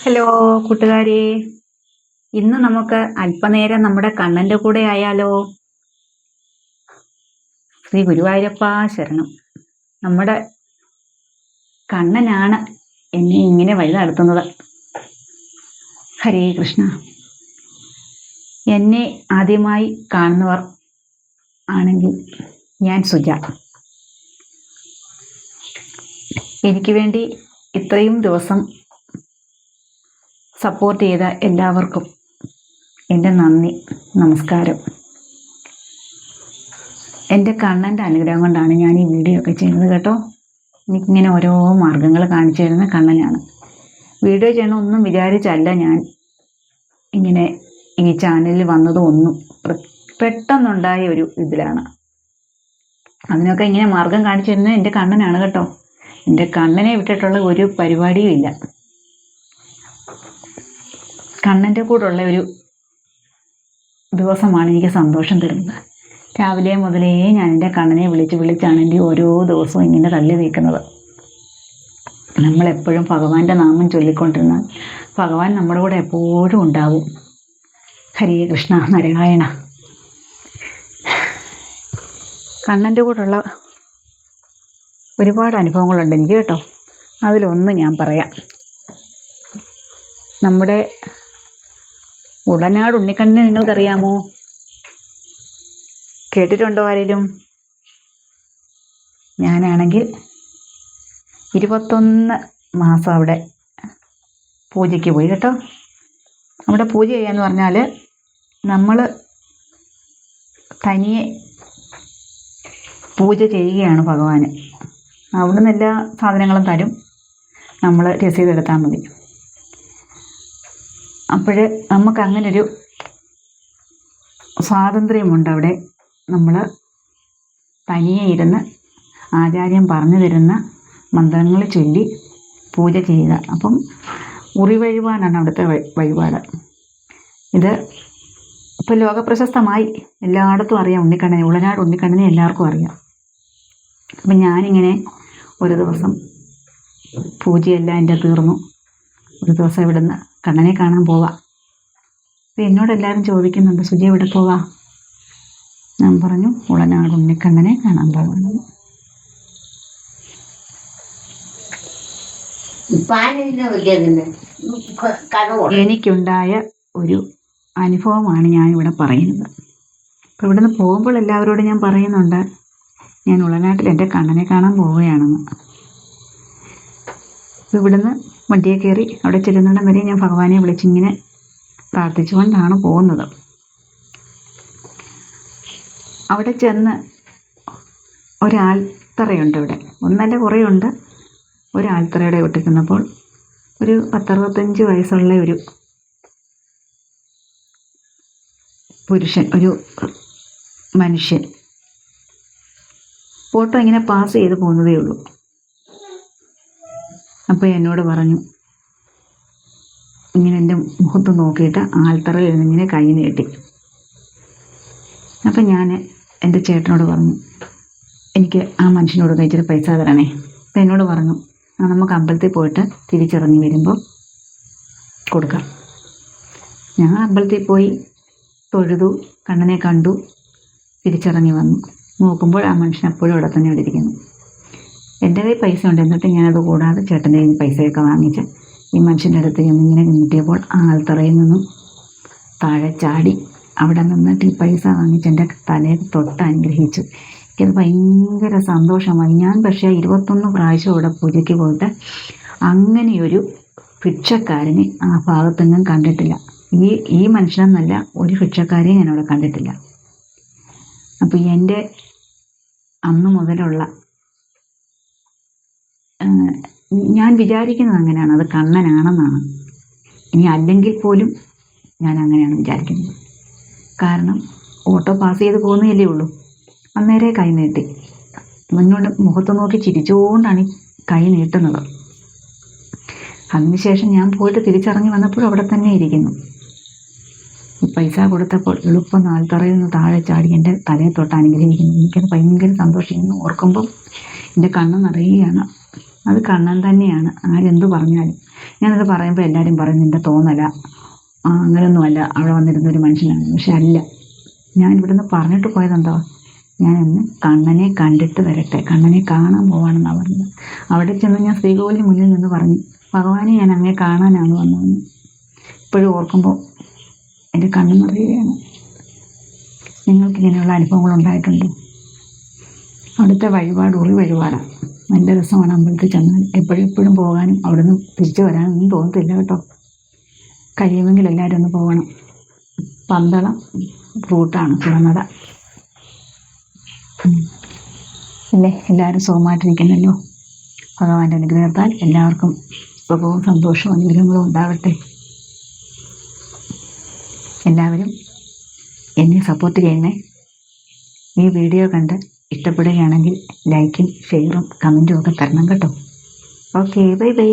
Hello കൂട്ടുകാരെ, ഇന്ന് നമുക്ക് അല്പനേരം നമ്മുടെ കണ്ണന്റെ കൂടെ ആയാലോ? ശ്രീ ഗുരുവായൂരപ്പ ശരണം. നമ്മുടെ കണ്ണനാണ് എന്നെ ഇങ്ങനെ വഴി നടത്തുന്നത്. ഹരേ കൃഷ്ണ. എന്നെ ആദ്യമായി കാണുന്നവർ ആണെങ്കിൽ ഞാൻ സുജ. എനിക്ക് വേണ്ടി ഇത്രയും ദിവസം സപ്പോർട്ട് ചെയ്ത എല്ലാവർക്കും എൻ്റെ നന്ദി, നമസ്കാരം. എൻ്റെ കണ്ണൻ്റെ അനുഗ്രഹം കൊണ്ടാണ് ഞാൻ ഈ വീഡിയോ ഒക്കെ ചെയ്യുന്നത് കേട്ടോ. എനിക്കിങ്ങനെ ഓരോ മാർഗങ്ങൾ കാണിച്ചു തരുന്ന കണ്ണനാണ്. വീഡിയോ ചെയ്യണമെന്നും വിചാരിച്ചല്ല ഞാൻ ഇങ്ങനെ ഈ ചാനലിൽ വന്നതും ഒന്നും. പെട്ടെന്നുണ്ടായ ഒരു ഇതിലാണ്. അതിനൊക്കെ ഇങ്ങനെ മാർഗം കാണിച്ചു തരുന്നത് എൻ്റെ കണ്ണനാണ് കേട്ടോ. എൻ്റെ കണ്ണനെ വിട്ടിട്ടുള്ള ഒരു പരിപാടിയും ഇല്ല. കണ്ണൻ്റെ കൂടെയുള്ള ഒരു ദിവസമാണ് എനിക്ക് സന്തോഷം തരുന്നത്. രാവിലെ മുതലേ ഞാൻ എൻ്റെ കണ്ണനെ വിളിച്ചാണ് എൻ്റെ ഓരോ ദിവസവും ഇങ്ങനെ തള്ളി നീക്കുന്നത്. നമ്മളെപ്പോഴും ഭഗവാന്റെ നാമം ചൊല്ലിക്കൊണ്ടിരുന്നാൽ ഭഗവാൻ നമ്മുടെ കൂടെ എപ്പോഴും ഉണ്ടാവും. ഹരേ കൃഷ്ണ നാരായണ. കണ്ണൻ്റെ കൂടെയുള്ള ഒരുപാട് അനുഭവങ്ങളുണ്ട് എനിക്ക് കേട്ടോ. അതിലൊന്ന് ഞാൻ പറയാം. നമ്മുടെ ഉടനാട് ഉണ്ണിക്കണ്ണനെ നിങ്ങൾക്കറിയാമോ? കേട്ടിട്ടുണ്ടോ ആരെങ്കിലും? ഞാനാണെങ്കിൽ 21 മാസം അവിടെ പൂജയ്ക്ക് പോയി കേട്ടോ. അവിടെ പൂജ ചെയ്യാന്ന് പറഞ്ഞാൽ നമ്മൾ തനിയെ പൂജ ചെയ്യുകയാണ് ഭഗവാന്. അവിടുന്ന് എല്ലാ സാധനങ്ങളും തരും, നമ്മൾ രസീതെടുത്താൽ മതി. അപ്പോൾ നമുക്ക് അങ്ങനൊരു സ്വാതന്ത്ര്യമുണ്ട് അവിടെ. നമ്മൾ തനിയെ ഇരുന്ന് ആചാര്യൻ പറഞ്ഞു തരുന്ന മന്ത്രങ്ങൾ ചൊല്ലി പൂജ ചെയ്യുക. അപ്പം ഉറി വഴിപാടാണ് അവിടുത്തെ വഴിപാട്. ഇത് ഇപ്പോൾ ലോകപ്രശസ്തമായി, എല്ലായിടത്തും അറിയാം ഉണ്ണിക്കണ്ണനെ. ഉളനാട് ഉണ്ണിക്കണ്ണനെ എല്ലാവർക്കും അറിയാം. അപ്പം ഞാനിങ്ങനെ ഒരു ദിവസം പൂജയെല്ലാം എൻ്റെ തീർന്നു. ഒരു ദിവസം ഇവിടുന്ന് കണ്ണനെ കാണാൻ പോവാം. അപ്പം എന്നോട് എല്ലാവരും ചോദിക്കുന്നുണ്ട്, സുജി എവിടെ പോവാം? ഞാൻ പറഞ്ഞു ഉളനാട് ഉണ്ണിക്കണ്ണനെ കാണാൻ പോകണം. എനിക്കുണ്ടായ ഒരു അനുഭവമാണ് ഞാനിവിടെ പറയുന്നത്. അപ്പം ഇവിടുന്ന് പോകുമ്പോൾ എല്ലാവരോടും ഞാൻ പറയുന്നുണ്ട്, ഞാൻ ഉളനാട്ടിൽ എൻ്റെ കണ്ണനെ കാണാൻ പോവുകയാണെന്ന്. അപ്പം ഇവിടുന്ന് വണ്ടിയെ കയറി അവിടെ ചെല്ലുന്നിടം വരെ ഞാൻ ഭഗവാനെ വിളിച്ചിങ്ങനെ പ്രാർത്ഥിച്ചുകൊണ്ടാണ് പോകുന്നത്. അവിടെ ചെന്ന് ഒരാൽത്തറയുണ്ട് ഇവിടെ, ഒന്നല്ല കുറേ ഉണ്ട്. ഒരാൽത്തറയുടെ വീട്ടിൽ ചെന്നപ്പോൾ ഒരു 10-65 വയസ്സുള്ള ഒരു പുരുഷൻ, ഒരു മനുഷ്യൻ ഫോട്ടോ ഇങ്ങനെ പാസ് ചെയ്ത് പോകുന്നതേ ഉള്ളൂ. അപ്പോൾ എന്നോട് പറഞ്ഞു, ഇങ്ങനെ എൻ്റെ മുഖത്ത് നോക്കിയിട്ട് ആൽത്തറയിൽ ഇങ്ങനെ കൈ നീട്ടി. അപ്പം ഞാൻ എൻ്റെ ചേട്ടനോട് പറഞ്ഞു, എനിക്ക് ആ മനുഷ്യനോട് കഴിച്ചിട്ട് പൈസ തരണേ. അപ്പം എന്നോട് പറഞ്ഞു, നമുക്ക് അമ്പലത്തിൽ പോയിട്ട് തിരിച്ചിറങ്ങി വരുമ്പോൾ കൊടുക്കാം. ഞങ്ങൾ അമ്പലത്തിൽ പോയി തൊഴുതു, കണ്ണനെ കണ്ടു, തിരിച്ചിറങ്ങി വന്നു. നോക്കുമ്പോൾ ആ മനുഷ്യൻ എപ്പോഴും അവിടെ തന്നെ അവിടെ ഇരിക്കുന്നു. എൻ്റെ കയ്യിൽ പൈസ ഉണ്ട്. എന്നിട്ട് ഞാനത് കൂടാതെ ചേട്ടൻ്റെ കയ്യിൽ പൈസയൊക്കെ വാങ്ങിച്ച് ഈ മനുഷ്യൻ്റെ അടുത്ത് ഇങ്ങനെ നീട്ടിയപ്പോൾ ആൽത്തറയിൽ നിന്നും താഴെ ചാടി അവിടെ നിന്നിട്ട് ഈ പൈസ വാങ്ങിച്ച് എൻ്റെ തലയിൽ തൊട്ട് അനുഗ്രഹിച്ചു. എനിക്കത് ഭയങ്കര സന്തോഷമായി. ഞാൻ പക്ഷേ 21 പ്രാവശ്യം അവിടെ പൂജയ്ക്ക് പോയിട്ട് അങ്ങനെയൊരു ഭിക്ഷക്കാരനെ ആ ഭാഗത്തൊന്നും കണ്ടിട്ടില്ല. ഈ മനുഷ്യനെന്നല്ല, ഒരു ഭിക്ഷക്കാരെയും ഞാനവിടെ കണ്ടിട്ടില്ല. അപ്പോൾ എൻ്റെ അന്ന് മുതലുള്ള ഞാൻ വിചാരിക്കുന്നത് അങ്ങനെയാണ്, അത് കണ്ണനാണെന്നാണ്. ഇനി അല്ലെങ്കിൽ പോലും ഞാൻ അങ്ങനെയാണ് വിചാരിക്കുന്നത്. കാരണം ഓട്ടോ പാസ് ചെയ്ത് പോകുന്നതല്ലേ ഉള്ളൂ. അന്നേരെ കൈ നീട്ടി, മുന്നോട്ട് മുഖത്ത് നോക്കി ചിരിച്ചുകൊണ്ടാണ് ഈ കൈ നീട്ടുന്നത്. അതിനുശേഷം ഞാൻ പോയിട്ട് തിരിച്ചിറങ്ങി വന്നപ്പോൾ അവിടെ തന്നെ ഇരിക്കുന്നു. ഈ പൈസ കൊടുത്തപ്പോൾ എളുപ്പം ആൽത്തറയിൽ നിന്ന് താഴെ ചാടി എൻ്റെ തലയെ തൊട്ട് അനുഗ്രഹിക്കുന്നു. എനിക്കത് ഭയങ്കര സന്തോഷിക്കുന്നു. ഓർക്കുമ്പം എൻ്റെ കണ്ണ് നിറയുകയാണ്. അത് കണ്ണൻ തന്നെയാണ്, ആരെന്തു പറഞ്ഞാലും. ഞാനത് പറയുമ്പോൾ എല്ലാവരും പറയും നിൻ്റെ തോന്നല, അങ്ങനെയൊന്നുമല്ല, അവിടെ വന്നിരുന്നൊരു മനുഷ്യനാണ്. പക്ഷെ അല്ല, ഞാൻ ഇവിടുന്ന് പറഞ്ഞിട്ട് പോയതെന്തോ, ഞാൻ ഇന്ന് കണ്ണനെ കണ്ടിട്ട് വരട്ടെ, കണ്ണനെ കാണാൻ പോവാണെന്നാണ് പറഞ്ഞത്. അവിടെ ചെന്ന് ഞാൻ ശ്രീകോവിലിന് മുന്നിൽ നിന്ന് പറഞ്ഞു, ഭഗവാനെ ഞാൻ അങ്ങേ കാണാനാണ് വന്നതെന്ന്. ഇപ്പോഴും ഓർക്കുമ്പോൾ എൻ്റെ കണ്ണ് നിറയുകയാണ്. നിങ്ങൾക്ക് ഇങ്ങനെയുള്ള അനുഭവങ്ങൾ ഉണ്ടായിട്ടുണ്ടോ? അവിടുത്തെ വഴിപാട് ഉറി വഴിപാടാണ്. നല്ല രസമാണ് അമ്പലത്തിൽ ചെന്നാൽ. എപ്പോഴും പോകാനും അവിടുന്ന് തിരിച്ചു വരാനൊന്നും തോന്നത്തില്ല കേട്ടോ. കഴിയുമെങ്കിൽ എല്ലാവരും ഒന്ന് പോകണം. പന്തളം റൂട്ടാണ് കുളനട. അല്ലേ, എല്ലാവരും സുഖമായിട്ടിരിക്കുന്നല്ലോ. ഭഗവാന്റെ അനുഗ്രഹത്താൽ എല്ലാവർക്കും സുഖവും സന്തോഷവും അനുഗ്രഹങ്ങളും ഉണ്ടാവട്ടെ. എല്ലാവരും എന്നെ സപ്പോർട്ട് ചെയ്യണേ. ഈ വീഡിയോ കണ്ട് ഇഷ്ടപ്പെടുകയാണെങ്കിൽ ലൈക്കും ഷെയറും കമൻറ്റും ഒക്കെ തരണം കേട്ടോ. Okay, bye bye.